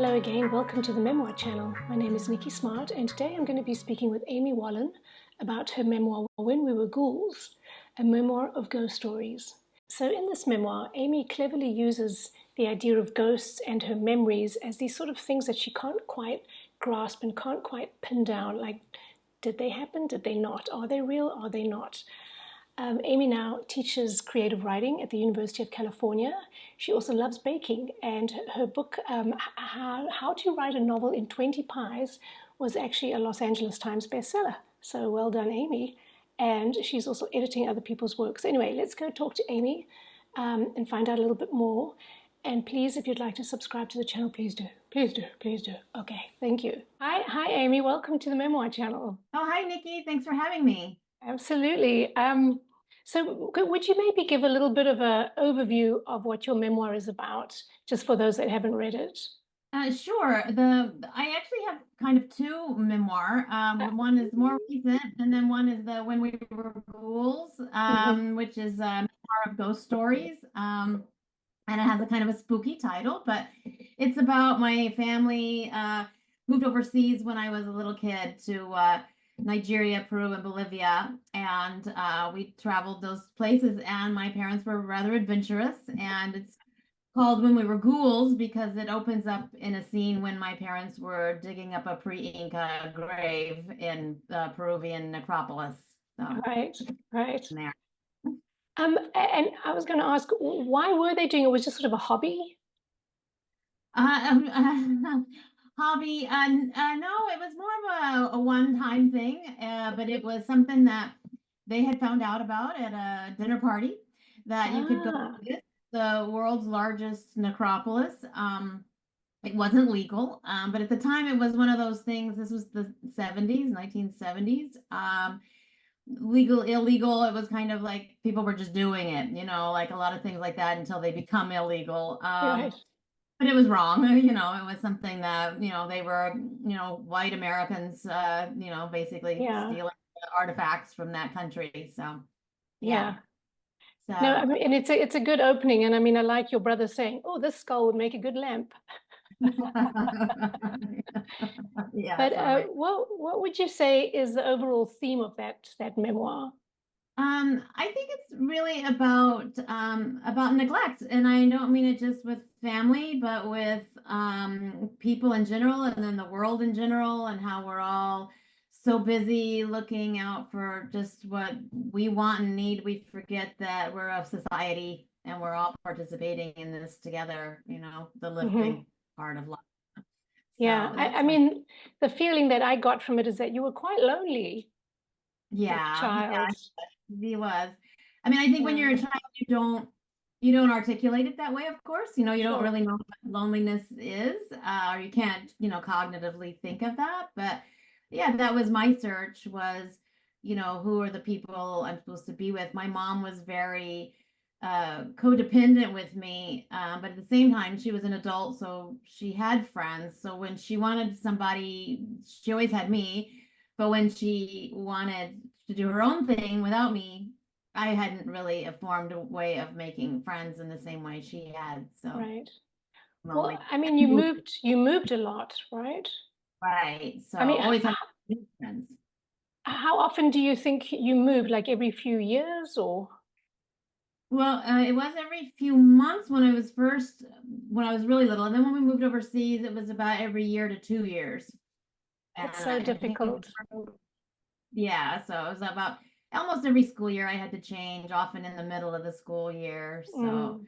Hello again, welcome to the Memoir channel. My name is Nikki Smart and today I'm going to be speaking with Amy Wallen about her memoir, When We Were Ghouls, a memoir of ghost stories. So in this memoir, Amy cleverly uses the idea of ghosts and her memories as these sort of things that she can't quite grasp and can't quite pin down, like did they happen, did they not, are they real, are they not? Amy now teaches creative writing at the University of California. She also loves baking, and her book, How to Write a Novel in 20 Pies, was actually a Los Angeles Times bestseller. So well done, Amy. And she's also editing other people's work. So anyway, let's go talk to Amy and find out a little bit more. And please, if you'd like to subscribe to the channel, please do. Please do. Please do. Okay, thank you. Hi, Amy. Welcome to the Memoir channel. Oh, hi, Nikki. Thanks for having me. Absolutely. So would you maybe give a little bit of an overview of what your memoir is about, just for those that haven't read it? Sure. I actually have kind of two memoir. One is more recent, and then one is the When We Were Ghouls, Mhm. which is a memoir of ghost stories. And it has a kind of a spooky title, but it's about my family moved overseas when I was a little kid to Nigeria, Peru, and Bolivia, and we traveled those places. And my parents were rather adventurous, and it's called When We Were Ghouls because it opens up in a scene when my parents were digging up a pre-Inca grave in the Peruvian necropolis. So Right, right. there. And I was going to ask, why were they doing it? Was it just sort of a hobby? Hobby. No, it was more of a one-time thing, but it was something that they had found out about at a dinner party that you could go Ah, visit the world's largest necropolis. It wasn't legal, but at the time it was one of those things. This was the 70s, 1970s. Legal, illegal. It was kind of like people were just doing it, like a lot of things like that until they become illegal. right. But it was wrong. It was something that, they were, white Americans, basically Yeah, stealing artifacts from that country. So, yeah. yeah. No, I So, mean, and it's a good opening. And I mean, I like your brother saying, "Oh, this skull would make a good lamp." yeah, But so right. what would you say is the overall theme of that memoir? I think it's really about neglect, and I don't mean it just with family, but with people in general, and then the world in general, and how we're all so busy looking out for just what we want and need. We forget that we're a society and we're all participating in this together. The Hmm. living part of life. Yeah, So I that's my mean, the feeling that I got from it is that you were quite lonely as a yeah, child. he was. I mean, I think when Yeah, you're a child, you don't articulate it that way, of course. You don't sure. really know what loneliness is, or you can't, cognitively think of that. But yeah, that was my search was, who are the people I'm supposed to be with? My mom was very codependent with me, but at the same time, she was an adult, so she had friends. So when she wanted somebody, she always had me. But when she wanted to do her own thing without me, I hadn't really formed a way of making friends in the same way she had. So Right. Well, lonely. I mean, you moved a lot, right? Right. So I mean, always had friends. how often do you think you moved? Like every few years or? Well, it was every few months when I was really little. And then when we moved overseas, it was about every year to 2 years. And It's so I think, difficult. yeah, so it was about almost every school year I had to change, often in the middle of the school year. So Mm.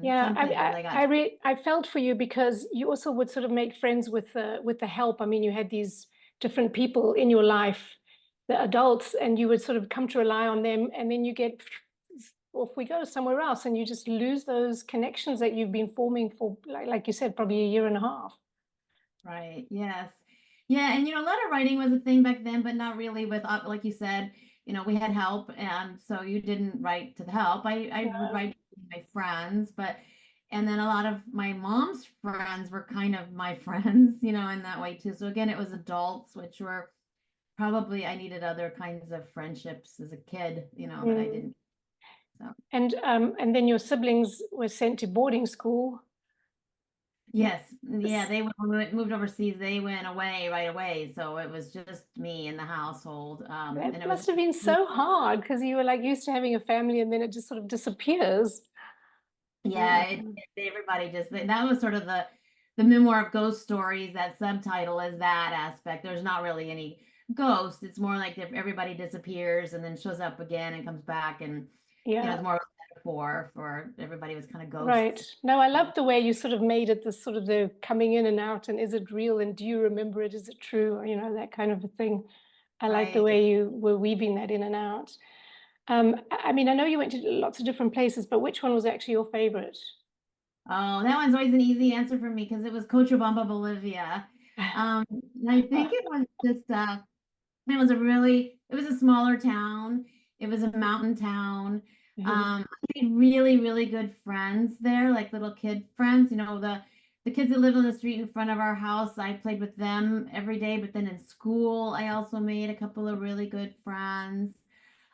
Yeah, some places I got. I felt for you because you also would sort of make friends with the help. I mean, you had these different people in your life, the adults, and you would sort of come to rely on them, and then you get off we go somewhere else, and you just lose those connections that you've been forming for, like you said, probably a year and a half. Right. Yes. Yeah. And, letter writing was a thing back then, but not really with, like you said, we had help. And so you didn't write to the help. I would No. write to my friends, and then a lot of my mom's friends were kind of my friends, in that way too. So again, it was adults, which were probably, I needed other kinds of friendships as a kid, that I Mm. didn't. So. And then your siblings were sent to boarding school. Yes, yeah, they when we moved overseas, they went away right away. So it was just me in the household. And That it was, must have been so hard because you were like used to having a family and then it just sort of disappears. yeah, Mm. everybody just, that was sort of the memoir of ghost stories. That subtitle is that aspect. There's not really any ghosts. It's more like if everybody disappears and then shows up again and comes back, and Yeah, it's more of a metaphor for everybody was kind of right. ghosts. No, I love the way you sort of made it this sort of the coming in and out and is it real and do you remember it? Is it true? You know, that kind of a thing. I like the Right. way you were weaving that in and out. I mean, I know you went to lots of different places, but which one was actually your favorite? Oh, that one's always an easy answer for me because it was Cochabamba, Bolivia. Um, and I think it was just it was it was a smaller town. It was a mountain town. Mhm. I made really, really good friends there, like little kid friends. The kids that lived on the street in front of our house, I played with them every day. But then in school, I also made a couple of really good friends.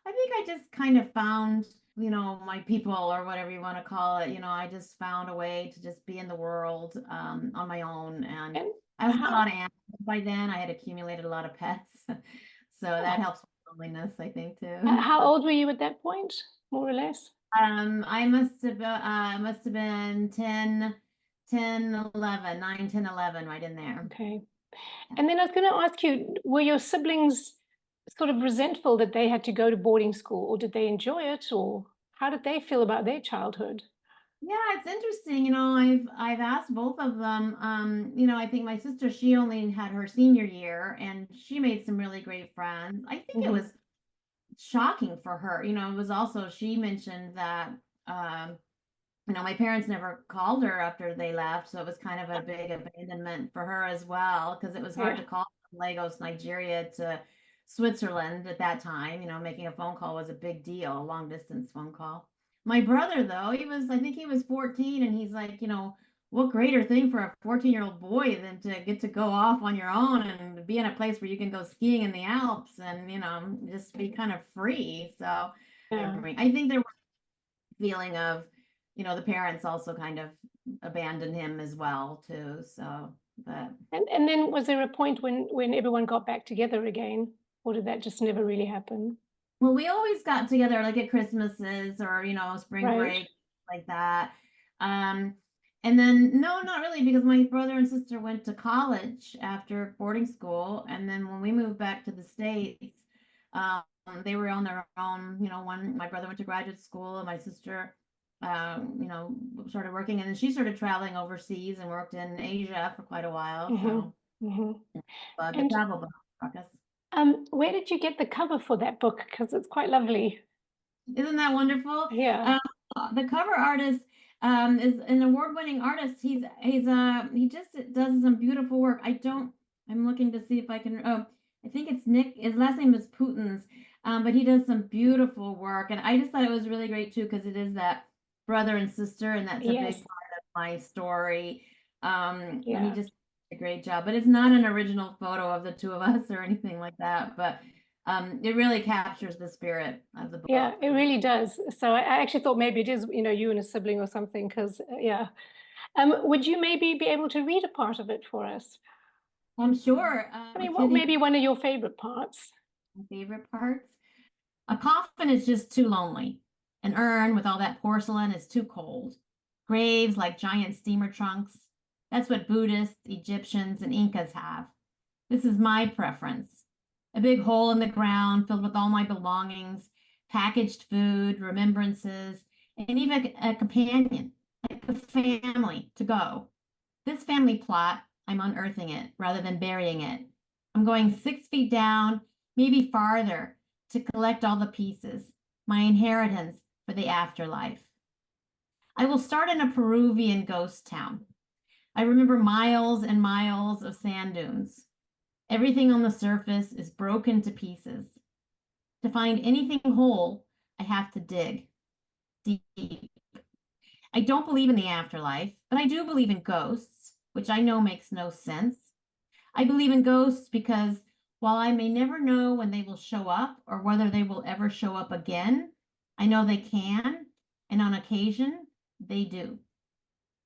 I think I just kind of found, my people or whatever you want to call it. I just found a way to just be in the world on my own. And And I was a lot how of animals by then. I had accumulated a lot of pets. So that oh, helps with loneliness, I think, too. how So old were you at that point, more or less? I must have been 11, 9, 10, 11, right in there. Okay. And then I was going to ask you, were your siblings sort of resentful that they had to go to boarding school, or did they enjoy it, or how did they feel about their childhood? Yeah, it's interesting. I've asked both of them. I think my sister, she only had her senior year and she made some really great friends. I think it Hmm. was shocking for her. It was also, she mentioned that um, my parents never called her after they left, so it was kind of a big abandonment for her as well, because it was hard Yeah. to call from Lagos, Nigeria to Switzerland at that time. Making a phone call was a big deal, a long distance phone call. My brother, though, I think he was 14, and he's like, what greater thing for a 14-year-old boy than to get to go off on your own and be in a place where you can go skiing in the Alps and, just be kind of free. So Yeah. I think there feeling of, the parents also kind of abandoned him as well too. So, but And then was there a point when everyone got back together again, or did that just never really happen? well, we always got together like at Christmases or, spring Right. break, like that. Um, and then no, not really, because my brother and sister went to college after boarding school. And then when we moved back to the States, um, they were on their own. My brother went to graduate school and my sister, started working, and then she started traveling overseas and worked in Asia for quite a while. Hmm. So, Hmm. the And travel bug, us. where did you get the cover for that book? Because it's quite lovely. Isn't that wonderful? Yeah. Um, the cover artist is an award-winning artist. He just does some beautiful work. I'm looking to see if I can. Oh, I think it's Nick. His last name is Putin's, but he does some beautiful work, and I just thought it was really great too because it is that brother and sister, and that's a big Yes. part of my story. And he Yeah. just did a great job. But it's not an original photo of the two of us or anything like that. But it really captures the spirit of the Yeah, book. it really does. So I actually thought maybe it is, you and a sibling or something, because yeah. Would you maybe be able to read a part of it for us? I'm sure. I mean, what Kidding. maybe one of your favorite parts? My favorite parts. A coffin is just too lonely. An urn with all that porcelain is too cold. Graves like giant steamer trunks. That's what Buddhists, Egyptians, and Incas have. This is my preference. A big hole in the ground filled with all my belongings, packaged food, remembrances, and even a companion, like a family to go. This family plot, I'm unearthing it rather than burying it. I'm going 6 feet down, maybe farther, to collect all the pieces, my inheritance for the afterlife. I will start in a Peruvian ghost town. I remember miles and miles of sand dunes. Everything on the surface is broken to pieces. To find anything whole, I have to dig deep. I don't believe in the afterlife, but I do believe in ghosts, which I know makes no sense. I believe in ghosts because while I may never know when they will show up or whether they will ever show up again, I know they can, and on occasion, they do.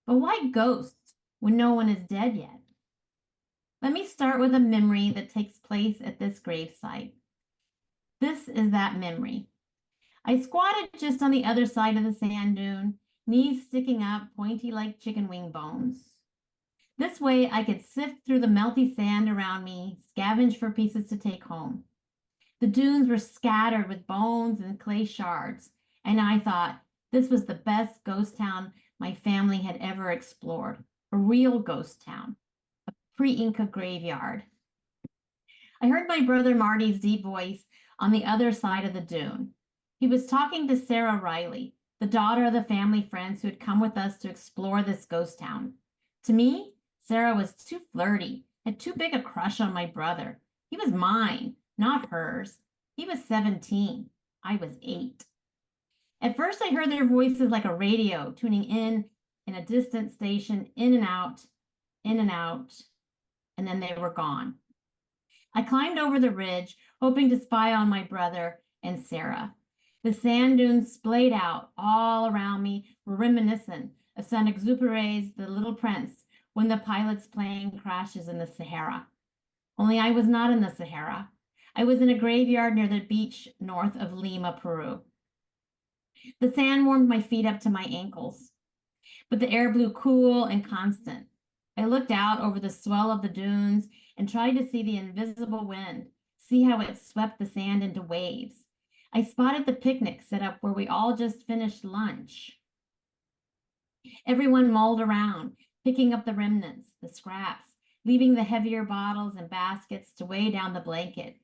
But why ghosts? when no one is dead yet? Let me start with a memory that takes place at this gravesite. This is that memory. I squatted just on the other side of the sand dune, knees sticking up, pointy like chicken wing bones. This way I could sift through the melty sand around me, scavenge for pieces to take home. The dunes were scattered with bones and clay shards, and I thought this was the best ghost town my family had ever explored. A real ghost town, a pre-Inca graveyard. I heard my brother Marty's deep voice on the other side of the dune. He was talking to Sarah Riley, the daughter of the family friends who had come with us to explore this ghost town. To me, Sarah was too flirty, had too big a crush on my brother. He was mine, not hers. He was 17. I was 8. At first, I heard their voices like a radio, tuning in a distant station, in and out, and then they were gone. I climbed over the ridge, hoping to spy on my brother and Sarah. The sand dunes splayed out all around me were reminiscent of Saint-Exupéry's The Little Prince when the pilot's plane crashes in the Sahara. Only I was not in the Sahara. I was in a graveyard near the beach north of Lima, Peru. The sand warmed my feet up to my ankles, but the air blew cool and constant. I looked out over the swell of the dunes and tried to see the invisible wind, see how it swept the sand into waves. I spotted the picnic set up where we all just finished lunch. Everyone mulled around, picking up the remnants, the scraps, leaving the heavier bottles and baskets to weigh down the blanket,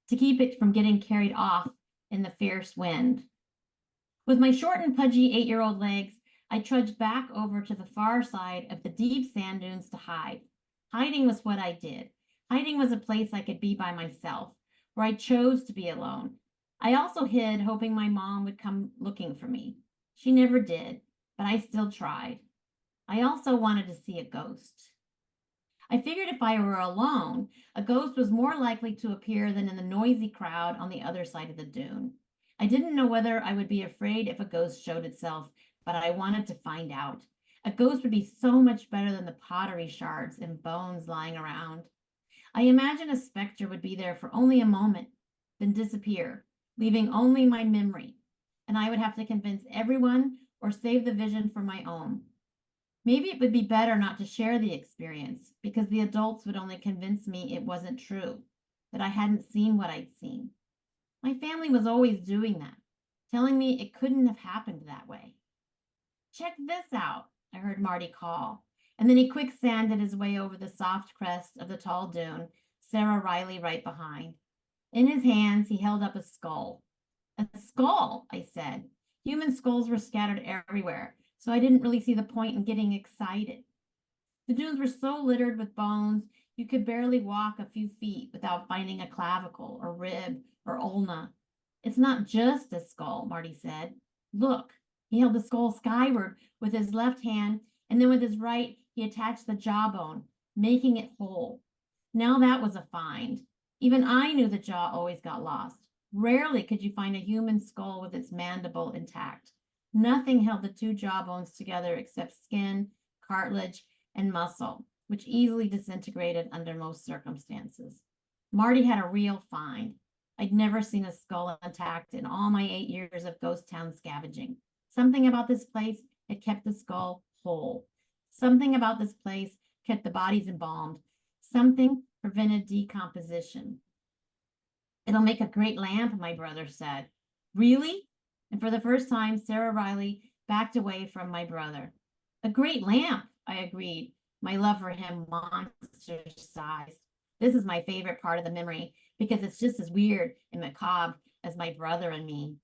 to keep it from getting carried off in the fierce wind. With my short and pudgy 8-year-old legs, I trudged back over to the far side of the deep sand dunes to hide. Hiding was what I did. Hiding was a place I could be by myself, where I chose to be alone. I also hid, hoping my mom would come looking for me. She never did, but I still tried. I also wanted to see a ghost. I figured if I were alone, a ghost was more likely to appear than in the noisy crowd on the other side of the dune. I didn't know whether I would be afraid if a ghost showed itself, but I wanted to find out. A ghost would be so much better than the pottery shards and bones lying around. I imagined a specter would be there for only a moment, then disappear, leaving only my memory, and I would have to convince everyone or save the vision for my own. Maybe it would be better not to share the experience, because the adults would only convince me it wasn't true, that I hadn't seen what I'd seen. My family was always doing that, telling me it couldn't have happened that way. Check this out, I heard Marty call, and then he quicksanded his way over the soft crest of the tall dune, Sarah Riley right behind. In his hands, he held up a skull. A skull, I said. Human skulls were scattered everywhere, so I didn't really see the point in getting excited. The dunes were so littered with bones, you could barely walk a few feet without finding a clavicle or rib or ulna. It's not just a skull, Marty said. Look, he held the skull skyward with his left hand, and then with his right, he attached the jawbone, making it whole. Now that was a find. Even I knew the jaw always got lost. Rarely could you find a human skull with its mandible intact. Nothing held the two jawbones together except skin, cartilage, and muscle, which easily disintegrated under most circumstances. Marty had a real find. I'd never seen a skull intact in all my 8 years of ghost town scavenging. Something about this place had kept the skull whole. Something about this place kept the bodies embalmed. Something prevented decomposition. It'll make a great lamp, my brother said. Really? And for the first time, Sarah Riley backed away from my brother. A great lamp, I agreed, my love for him monster-sized. This is my favorite part of the memory because it's just as weird and macabre as my brother and me.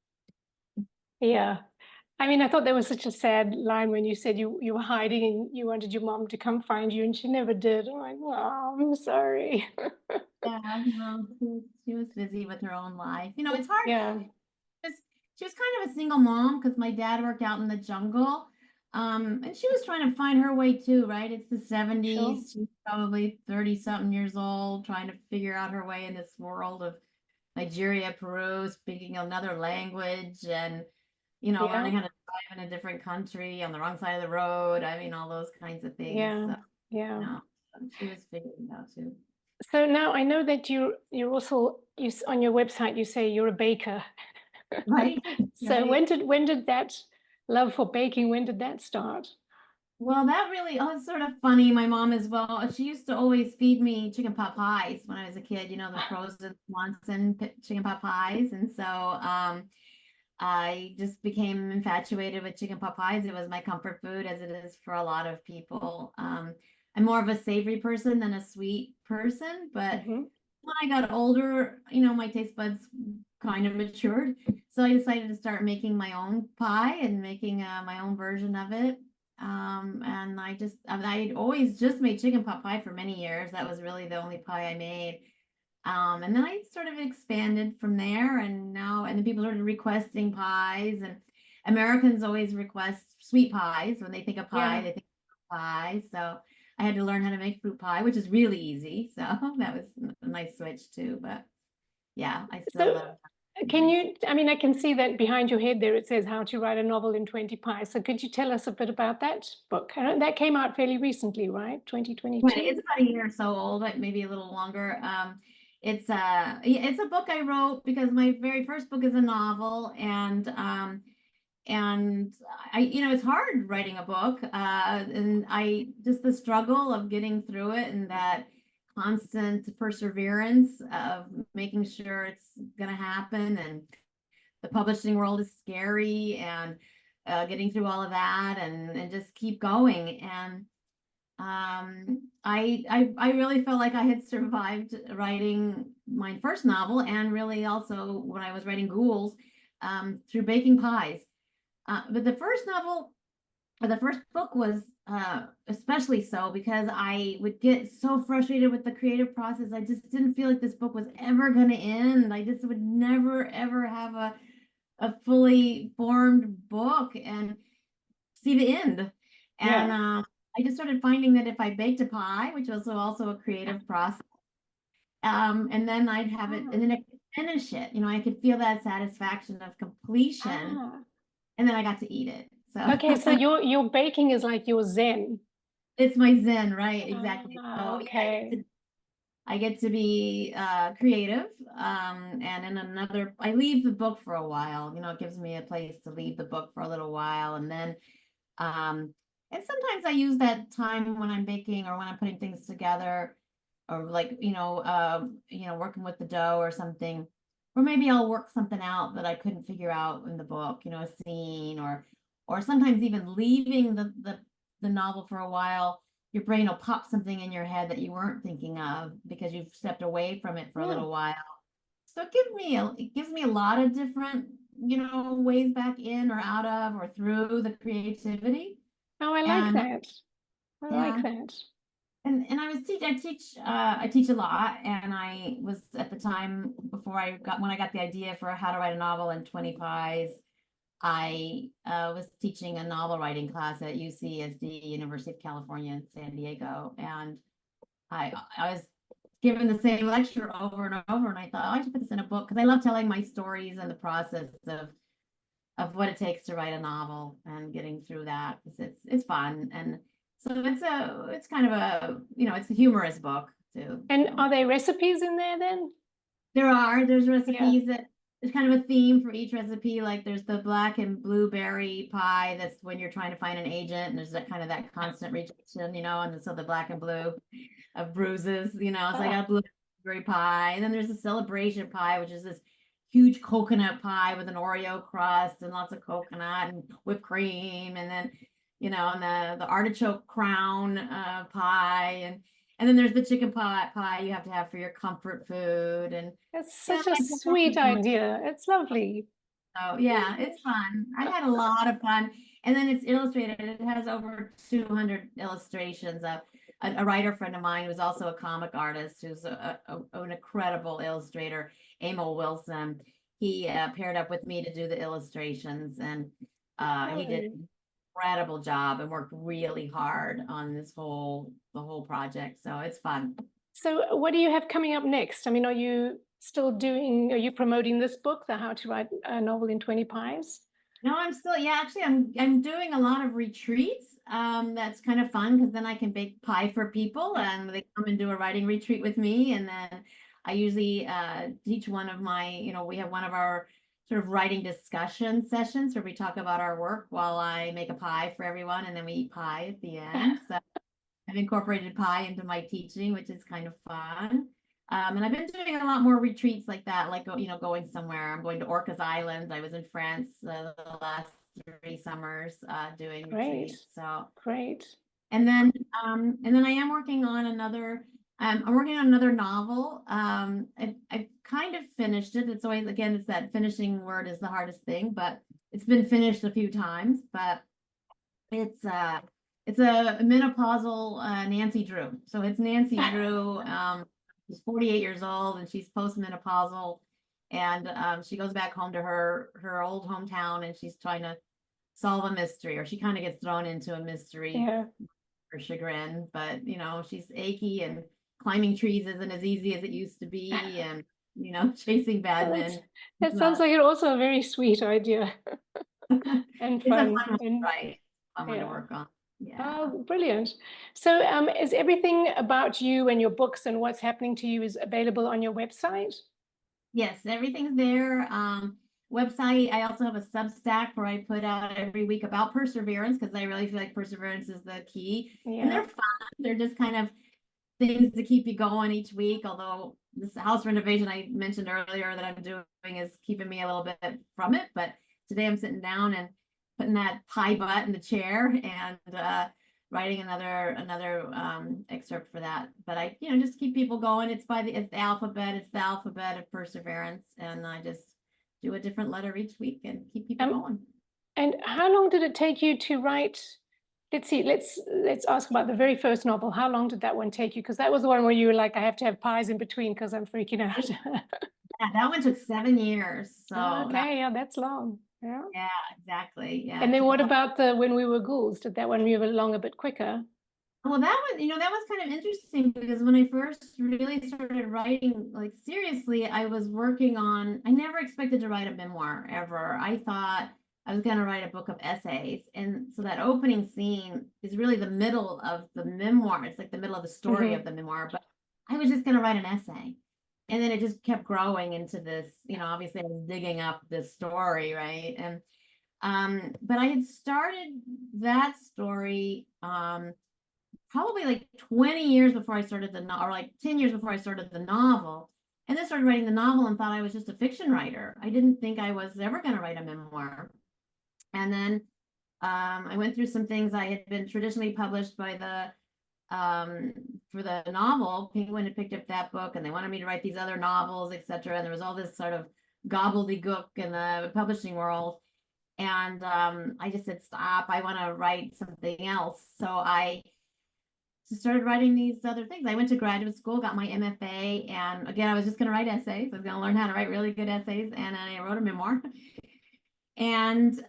Yeah. I mean, I thought that was such a sad line when you said you were hiding and you wanted your mom to come find you and she never did. I'm like, oh, I'm sorry. Yeah, no, she was busy with her own life. It's hard. Yeah, She was kind of a single mom because my dad worked out in the jungle. And she was trying to find her way too, right? It's the sure. 70s. She's probably 30 something years old, trying to figure out her way in this world of Nigeria, Peru, speaking another language and, Yeah, learning how to drive in a different country on the wrong side of the road. I mean, all those kinds of things. yeah, So, Yeah. No, she was figuring it out too. So now I know that you're also on your website you say you're a baker. Right. So Right. when did that love for baking, when did that start? Well, that really, oh, it's sort of funny. My mom as well. She used to always feed me chicken pot pies when I was a kid, the frozen Swanson chicken pot pies. And so I just became infatuated with chicken pot pies. It was my comfort food, as it is for a lot of people. I'm more of a savory person than a sweet person, but Mm-hmm. when I got older, my taste buds kind of matured. So I decided to start making my own pie and making my own version of it. And I'd always just made chicken pot pie for many years. That was really the only pie I made. And then I sort of expanded from there, and then people started requesting pies, and Americans always request sweet pies. When they think of pie, Yeah. they think of pie. So I had to learn how to make fruit pie, which is really easy. So that was a nice switch too. But yeah, I still So love can pies. you, I mean, I can see that behind your head there it says How to Write a Novel in 20 Pies. So could you tell us a bit about that book? That came out fairly recently, right? Right, 2022? it's about a year or so old, like maybe a little longer. It's a book I wrote because my very first book is a novel, and it's hard writing a book, and I just the struggle of getting through it, and that constant perseverance of making sure it's going to happen, and the publishing world is scary, and getting through all of that, and just keep going. And I really felt like I had survived writing my first novel, and really also when I was writing Ghouls, through baking pies. But the first novel, or the first book, was especially so because I would get so frustrated with the creative process. I just didn't feel like this book was ever going to end. I just would never ever have a fully formed book and see the end. And Yeah. I just started finding that if I baked a pie, which was also a creative process, and then I'd have it, Ah. and then I could finish it. I could feel that satisfaction of completion, Ah. and then I got to eat it. So Okay, so your baking is like your zen. it's my zen, right? Exactly. Ah, So yeah, okay. I get to be creative. And in I leave the book for a while. It gives me a place to leave the book for a little while, and then and sometimes I use that time when I'm baking or when I'm putting things together, or like, working with the dough or something, or maybe I'll work something out that I couldn't figure out in the book, a scene, or sometimes even leaving the novel for a while. Your brain will pop something in your head that you weren't thinking of because you've stepped away from it for a Hmm. little while. So it gives me a lot of different, ways back in or out of or through the creativity. Oh, I like And that. I like yeah, that. and I teach a lot, and I was at the time before when I got the idea for how to write a novel in 20 pies. I was teaching a novel writing class at UCSD, University of California in San Diego, and I was given the same lecture over and over, and I thought, oh, I should put this in a book because I love telling my stories and the process of what it takes to write a novel and getting through that, because it's fun. And so it's kind of it's a humorous book too. And So are there recipes in there then? there's Yeah. recipes that there's kind of a theme for each recipe. Like there's the black and blueberry pie, that's when you're trying to find an agent, and there's that constant rejection, and so the black and blue of bruises, so I Ah, got blueberry pie. And then there's a celebration pie, which is this huge coconut pie with an Oreo crust and lots of coconut and whipped cream. And then, and the artichoke crown pie. And then there's the chicken pot pie you have to have for your comfort food. And, that's such a I just have sweet to. idea. It's lovely. So yeah, it's fun. I had a lot of fun. And then it's illustrated. It has over 200 illustrations. A writer friend of mine who's also a comic artist, who's an incredible illustrator, Amy Wilson. He paired up with me to do the illustrations, and he did Oh. an incredible job and worked really hard on the whole project. So it's fun. So what do you have coming up next? I mean, are you promoting this book, The How to Write a Novel in 20 Pies? No, I'm still, yeah, actually I'm doing a lot of retreats. That's kind of fun because then I can bake pie for people and they come and do a writing retreat with me. And then I usually teach one of my, we have one of our sort of writing discussion sessions where we talk about our work while I make a pie for everyone and then we eat pie at the end. So I've incorporated pie into my teaching, which is kind of fun. And I've been doing a lot more retreats like that, like, going somewhere. I'm going to Orcas Island. I was in France the last 3 summers doing Great, retreats. So, great. and then I am working on I'm working on another novel. I've kind of finished it. It's always, again, it's that finishing word is the hardest thing, but it's been finished a few times, but it's it's a menopausal Nancy Drew. So it's Nancy Drew. She's 48 years old and she's postmenopausal, and she goes back home to her old hometown and she's trying to solve a mystery, or she kind of gets thrown into a mystery Yeah. for chagrin. But she's achy and climbing trees isn't as easy as it used to be, and chasing bad Well, men. that sounds But like also a very sweet idea and it's a fun. fun one to And write, fun one to yeah. work on. Yeah. Oh, brilliant. So, is everything about you and your books and what's happening to you is available on your website? Yes, everything's there. Website. I also have a Substack where I put out every week about perseverance because I really feel like perseverance is the key. And Yeah. they're fun. They're just kind of things to keep you going each week. Although this house renovation I mentioned earlier that I'm doing is keeping me a little bit from it. But today I'm sitting down and putting that pie butt in the chair and writing another excerpt for that. But I, just keep people going. It's the alphabet. It's the alphabet of perseverance, and I just do a different letter each week and keep people Um, going. and how long did it take you to write? Let's see, let's ask about the very first novel. How long did that one take you? Because that was the one where you were like, I have to have pies in between because I'm freaking out. Yeah, that one took 7 years. So that, Okay, yeah, that's long. Yeah. yeah, exactly. Yeah, And it then took a what whole. about the When We Were Ghouls? Did that one move along a bit quicker? Well, that was kind of interesting because when I first really started writing, like seriously, I never expected to write a memoir ever. I thought I was going to write a book of essays. And so that opening scene is really the middle of the memoir. It's like the middle of the story Hmm. of the memoir, but I was just going to write an essay. And then it just kept growing into this, obviously I was digging up this story, right? And but I had started that story probably like 20 years before I started or like 10 years before I started the novel. And then started writing the novel and thought I was just a fiction writer. I didn't think I was ever going to write a memoir. And then I went through some things. I had been traditionally published by for the novel. Penguin had picked up that book and they wanted me to write these other novels, etc. And there was all this sort of gobbledygook in the publishing world. And I just said, stop, I want to write something else. So I started writing these other things. I went to graduate school, got my MFA, and again, I was just going to write essays. I was going to learn how to write really good essays, and I wrote a memoir. And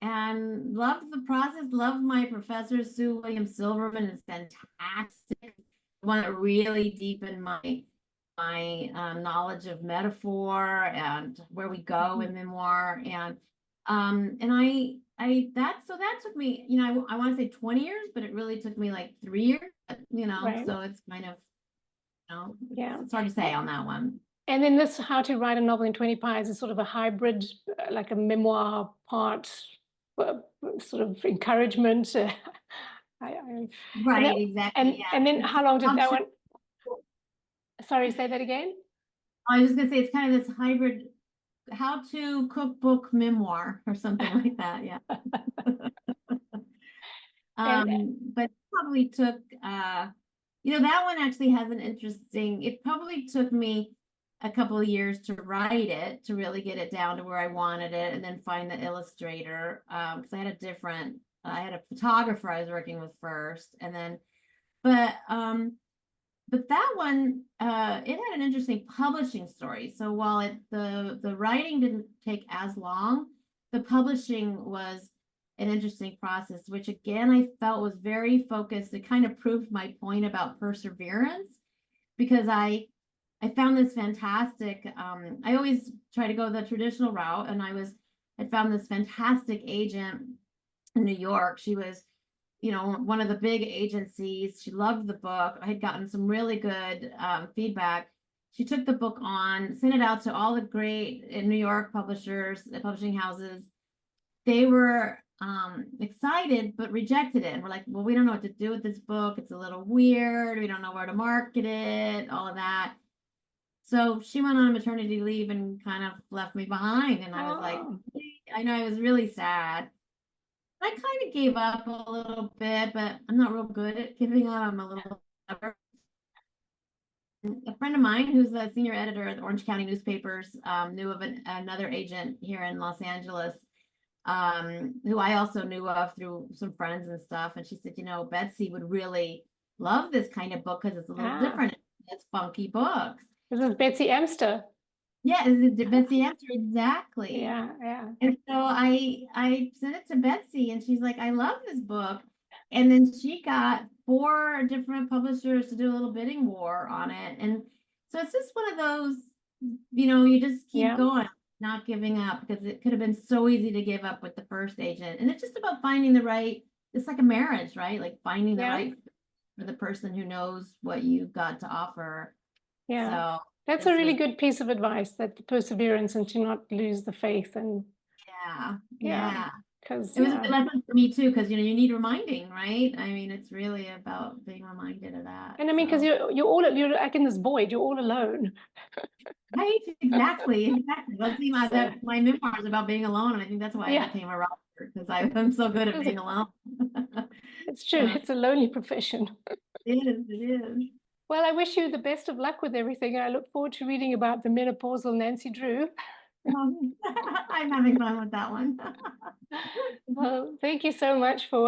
loved the process. Loved my professor Sue William Silverman. Is fantastic. One that really deepened my knowledge of metaphor and where we go in memoir. And that took me, I want to say 20 years, but it really took me like 3 years, Right. so it's kind of, Yeah. it's hard to say on that one. And then this How to Write a Novel in 20 Pies is sort of a hybrid, like a memoir part, uh, sort of encouragement. And that, Right, exactly. Yeah. and then It's how long did how that to, one? Sorry, say that again. I was just gonna say it's kind of this hybrid how to cookbook memoir or something like that. Yeah. And But probably took that one actually has it probably took me a couple of years to write it, to really get it down to where I wanted it, and then find the illustrator. Because I had a photographer I was working with first, and then, but that one, it had an interesting publishing story. So while the writing didn't take as long, the publishing was an interesting process, which again I felt was very focused. It kind of proved my point about perseverance because I found this fantastic. I always try to go the traditional route, and I was had found this fantastic agent in New York. She was, one of the big agencies. She loved the book. I had gotten some really good feedback. She took the book on, sent it out to all the great in New York publishers, publishing houses. They were excited, but rejected it. And we're like, well, we don't know what to do with this book. It's a little weird. We don't know where to market it, all of that. So she went on maternity leave and kind of left me behind. And I was like, Oh, I know, I was really sad. I kind of gave up a little bit, but I'm not real good at giving up. I'm a little clever. A friend of mine who's a senior editor at the Orange County newspapers knew of another agent here in Los Angeles, who I also knew of through some friends and stuff. And she said, Betsy would really love this kind of book because it's a little ah, different. It's funky books. this is Betsy Amster. Yeah, is it Betsy Answer? Exactly. Yeah, yeah. And so I sent it to Betsy and she's like, I love this book. And then she got 4 different publishers to do a little bidding war on it. And so it's just one of those, you just keep Yeah, going, not giving up, because it could have been so easy to give up with the first agent. And it's just about finding the right, it's like a marriage, right? Like finding the yeah, right for the person who knows what you've got to offer. yeah. So That's a this really was, good piece of advice, that the perseverance and to not lose the faith. And yeah, yeah, yeah. because It was a yeah. good lesson for me too, because you need reminding, right? I mean, it's really about being reminded of that. And I mean, because So, you're like in this void, you're all alone. right, exactly. Well, see, So my memoir is about being alone, and I think that's why I yeah, became a writer because I'm so good at being alone. it's true. So It's a lonely profession. it is. Well, I wish you the best of luck with everything. I look forward to reading about the menopausal Nancy Drew. I'm having fun with that one. Well, thank you so much for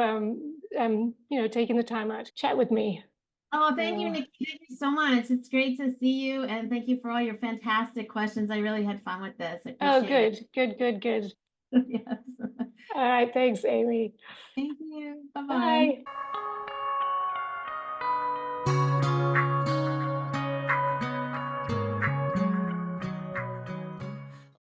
taking the time out to chat with me. Oh, thank you, So, Nikki. Thank you so much. It's great to see you, and thank you for all your fantastic questions. I really had fun with this. I oh, appreciate it. good, good, good, good. Yes. All right, thanks, Amy. Thank you. Bye bye. Bye.